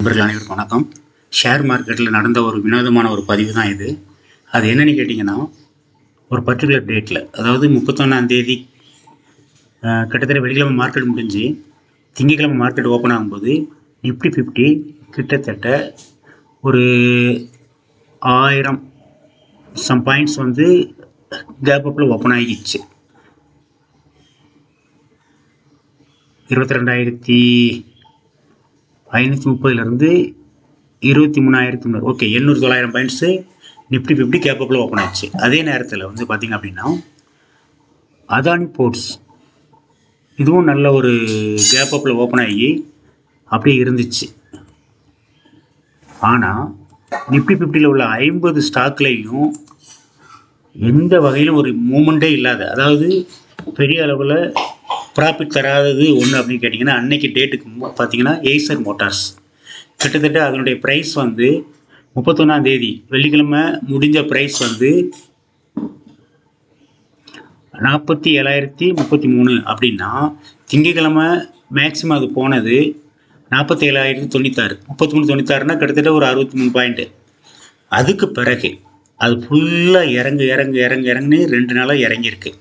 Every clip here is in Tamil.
நண்பர்கள் அனைவருக்கும் வணக்கம். ஷேர் மார்க்கெட்டில் நடந்த ஒரு வினோதமான ஒரு பதிவு தான் இது. அது என்னென்னு கேட்டிங்கன்னா, ஒரு பர்டிகுலர் டேட்டில், அதாவது 31ஆம் தேதி கிட்டத்தட்ட வெள்ளிக்கிழமை மார்க்கெட் முடிஞ்சு திங்கக்கிழமை மார்க்கெட் ஓப்பன் ஆகும்போது நிஃப்டி 50 கிட்டத்தட்ட ஒரு 1000 சம் பாயிண்ட்ஸ் வந்து கேப் அப்பில் ஓப்பன் ஆகிடுச்சு. 22,530 23,300 ஓகே 800-900 பாயிண்ட்ஸு நிஃப்டி 50 கேப் அப்பில் ஓப்பன் ஆச்சு. அதே நேரத்தில் வந்து பார்த்திங்க அப்படின்னா அதானி போர்ட்ஸ் இதுவும் நல்ல ஒரு கேப் அப்பில் ஓப்பன் ஆகி அப்படியே இருந்துச்சு. ஆனால் நிஃப்டி 50ல் உள்ள 50 ஸ்டாக்லேயும் எந்த வகையிலும் ஒரு மூமெண்ட்டே இல்லாத, அதாவது பெரிய அளவில் ப்ராஃபிட் தராதது ஒன்று அப்படின்னு கேட்டிங்கன்னா, அன்னைக்கு டேட்டுக்கு பார்த்தீங்கன்னா ஏசர் மோட்டார்ஸ் கிட்டத்தட்ட அதனுடைய ப்ரைஸ் வந்து 31ஆம் தேதி வெள்ளிக்கிழமை முடிஞ்ச ப்ரைஸ் வந்து 47,033 அப்படின்னா, திங்கக்கிழமை மேக்ஸிமம் அது போனது 47,096 33,96னா கிட்டத்தட்ட ஒரு 63 பாயிண்ட்டு. அதுக்கு பிறகு அது ஃபுல்லாக இறங்குன்னு 2 நாளாக இறங்கியிருக்கு.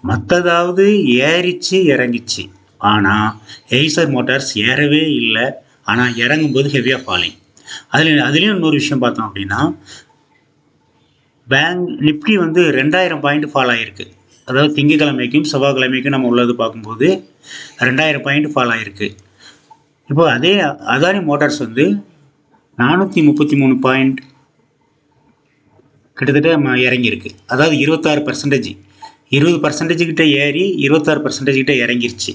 மற்றதாவது ஏறிச்சு இறங்கிச்சு, ஆனால் ஏசர் மோட்டார்ஸ் ஏறவே இல்லை. ஆனால் இறங்கும்போது ஹெவியாக ஃபாலிங். அதுலேயும் இன்னொரு விஷயம் பார்த்தோம் அப்படின்னா, நிஃப்டி வந்து 2000 பாயிண்ட் ஃபால் ஆகிருக்கு. அதாவது திங்கக்கிழமைக்கும் செவ்வாய்க்கிழமைக்கும் நம்ம உள்ளது பார்க்கும்போது 2000 பாயிண்ட் ஃபால் ஆகிருக்கு. இப்போ அதே அதானி மோட்டார்ஸ் வந்து 433 பாயிண்ட் கிட்டத்தட்ட இறங்கியிருக்கு. அதாவது 26%, 20% கிட்ட ஏறி 26% கிட்ட இறங்கிருச்சு.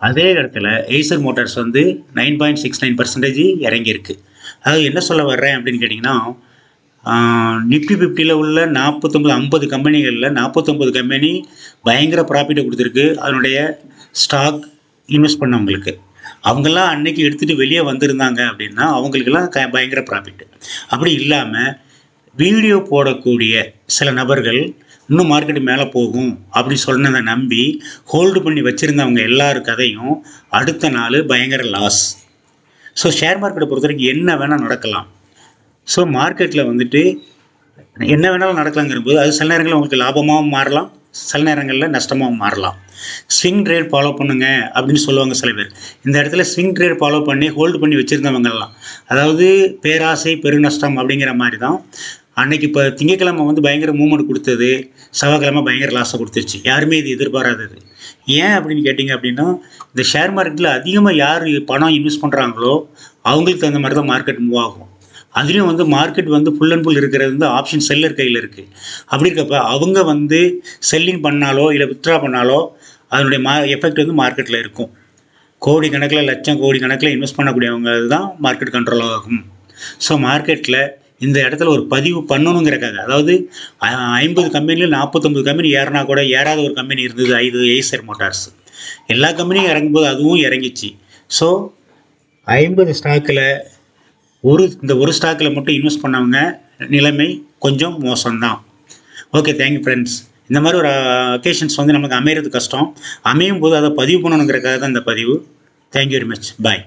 அதே இடத்துல ஏசர் மோட்டார்ஸ் வந்து 9.69% இறங்கியிருக்கு. அதாவது என்ன சொல்ல வர்றேன் அப்படின்னு கேட்டிங்கன்னா, நிஃப்டி 50ல் உள்ள 50 கம்பெனிகளில் 49 கம்பெனி பயங்கர ப்ராஃபிட்டை கொடுத்துருக்கு. அதனுடைய ஸ்டாக் இன்வெஸ்ட் பண்ணவங்களுக்கு அவங்கெல்லாம் அன்னைக்கு எடுத்துகிட்டு வெளியே வந்திருந்தாங்க அப்படின்னா அவங்களுக்கெல்லாம் பயங்கர ப்ராஃபிட்டு. அப்படி இல்லாமல் வீடியோ போடக்கூடிய சில நபர்கள் இன்னும் மார்க்கெட்டு மேலே போகும் அப்படி சொன்னதை நம்பி ஹோல்டு பண்ணி வச்சுருந்தவங்க எல்லாரும் கதையும் அடுத்த நாள் பயங்கர லாஸ். ஸோ ஷேர் மார்க்கெட்டை பொறுத்த வரைக்கும் என்ன வேணால் நடக்கலாம். ஸோ மார்க்கெட்டில் வந்துட்டு என்ன வேணாலும் நடக்கலாங்கிறபோது அது சில நேரங்களில் உங்களுக்கு லாபமாகவும் மாறலாம், சில நேரங்களில் நஷ்டமாகவும் மாறலாம். ஸ்விங் ட்ரேட் ஃபாலோ பண்ணுங்க அப்படின்னு சொல்லுவாங்க சில பேர். இந்த இடத்துல ஸ்விங் ட்ரேட் ஃபாலோ பண்ணி ஹோல்டு பண்ணி வச்சுருந்தவங்கெல்லாம், அதாவது பேராசை பெருநஷ்டம் அப்படிங்கிற மாதிரி தான். அன்னைக்கு இப்போ திங்கக்கிழமை வந்து பயங்கர மூவ்மெண்ட் கொடுத்தது, செவ்வாய்க்கிழமை பயங்கர லாஸை கொடுத்துருச்சு. யாருமே இது எதிர்பாராதது. ஏன் அப்படின்னு கேட்டிங்க அப்படின்னா, இந்த ஷேர் மார்க்கெட்டில் அதிகமாக யார் பணம் இன்வெஸ்ட் பண்ணுறாங்களோ அவங்களுக்கு தகுந்த மாதிரி தான் மார்க்கெட் மூவ் ஆகும். அதுலேயும் வந்து மார்க்கெட் வந்து ஃபுல் அண்ட் ஃபுல் இருக்கிறது வந்து ஆப்ஷன் செல்லர் கையில் இருக்குது. அப்படி இருக்கப்போ அவங்க வந்து செல்லிங் பண்ணாலோ இல்லை வித்ட்ரா பண்ணாலோ அதனுடைய எஃபெக்ட் வந்து மார்க்கெட்டில் இருக்கும். கோடி கணக்கில் லட்சம் கோடி கணக்கில் இன்வெஸ்ட் பண்ணக்கூடியவங்க தான் மார்க்கெட் கண்ட்ரோல் ஆகும். ஸோ மார்க்கெட்டில் இந்த இடத்துல ஒரு பதிவு பண்ணணுங்கிறக்காக, அதாவது 50 கம்பெனியில் 49 கம்பெனி ஏறினா கூட ஏறாத ஒரு கம்பெனி இருந்தது, இது ஏசர் மோட்டார்ஸ். எல்லா கம்பெனியும் இறங்கும்போது அதுவும் இறங்கிச்சு. ஸோ 50 ஸ்டாக்கில் இந்த ஒரு ஸ்டாக்கில் மட்டும் இன்வெஸ்ட் பண்ணவங்க நிலைமை கொஞ்சம் மோசம்தான். Okay, thank you friends. இந்த மாதிரி ஒரு அக்கேஷன்ஸ் வந்து நமக்கு அமையிறது கஷ்டம். அமையும் போது அதை பதிவு பண்ணணுங்கிறக்காக தான் இந்த பதிவு. Thank you very much. பாய்.